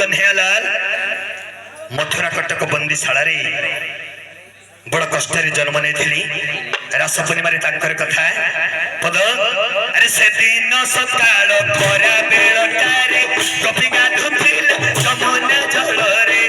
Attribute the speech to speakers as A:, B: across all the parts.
A: कन्हैयालाल मथुरा कटक बंदीशाला बड़ कष्ट जन्म नहीं रास पूर्णिमा कथा पद अरे से दिन सकाल खरा बेलटारे कपि गाधुथिले जमुना जलरे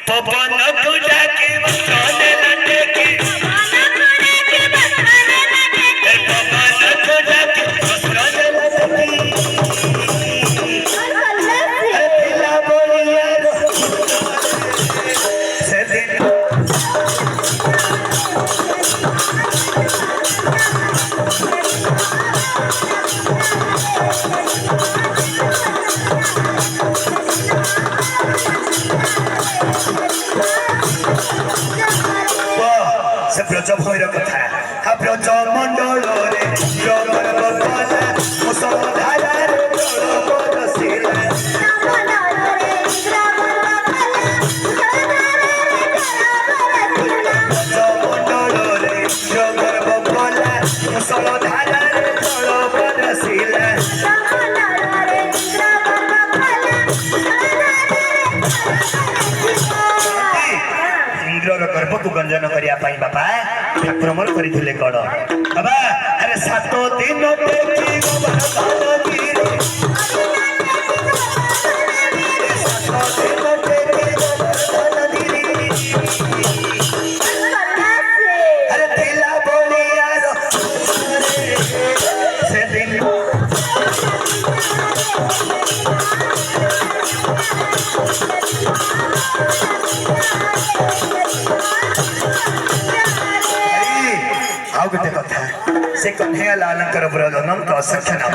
A: पवन पूजा के वस्त्र लटे की पवन पूजा के वस्त्र लटे की बोलिया से दिन से ब्रज भैर कथा हा ब्रज मंडल रे जगर बदला मुसलधारा रे जल बरसिला ब्रज मंडल रे जगर बदला मुसलधारा रे जल बरसिला गर्भ को गंजन करिया पाई बापा ठाकुर मोर करिथिले कण बाबा अरे 7 दिन देखी गोवर्धन गिरी 7 दिन देखी गोवर्धन गिरी अरे दिला बोलिया से दिन गोटे कथा से कन्हैयालाल ब्रज अनंत असख्य नाम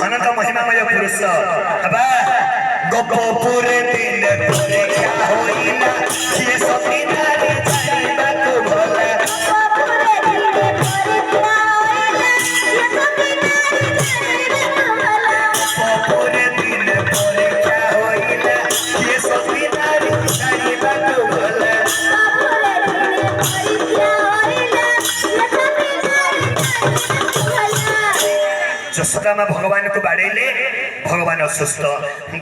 A: अनंत महिमामय पुरुष बाबा गोपपुरे दिन परीक्षा होइला ये सती नारी जाइबा को भला गोपपुरे दिन परीक्षा होइला ये सती नारी जाइबा को भला जसोदामा भगवान को बाड़ेले भगवान असुस्थ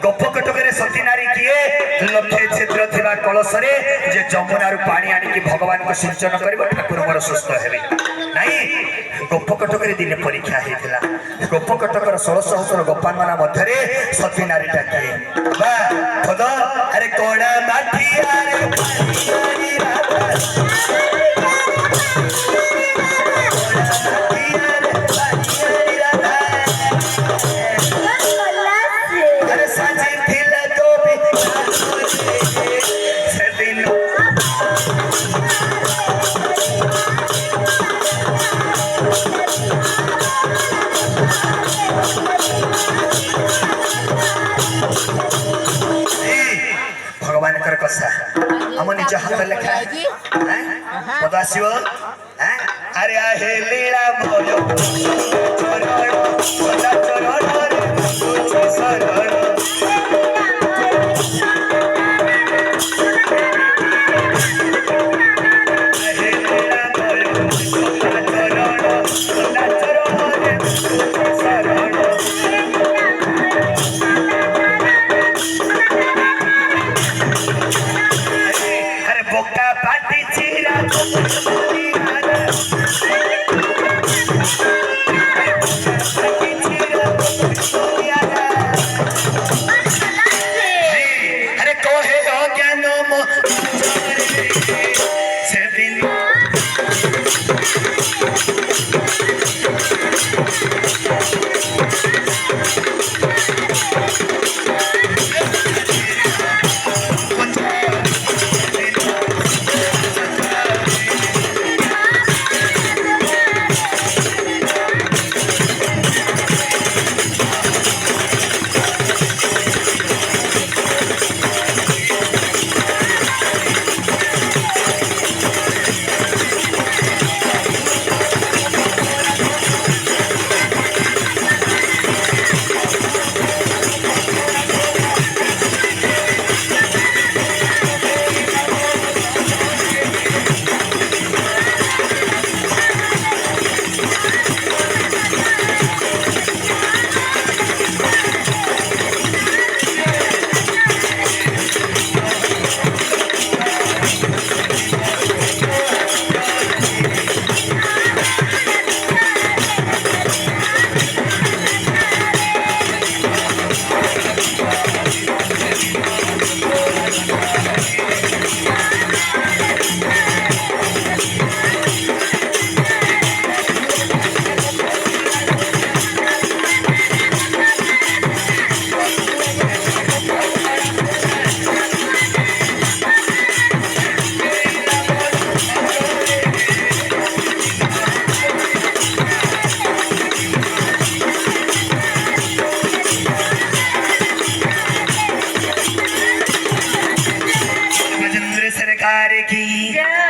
A: गोप कटक सती नारी किए लक्षे छिद्र थिबा कलशरे जे जमुना रु पानी आनिकी भगवान को सिंचन करिबो ठाकुर मोर सुस्थ हेबे नाही गोप कटक दिन परीक्षा हेतिला गोप कटक 1600 गोपान माना मध्यरे सती नारी टा किए बा खद अरे कोडा माठिया रे पानी राधा भगवान कर कसा हम निज हाथ लेखा पदासिव अरे आहे लीला भयो चरण सदा चरण रे तुझे शरण आहे लीला भयो सदा चरण रे तुझे शरण बोका पाटी चीरा अरे कोहे हो ज्ञान से दिन की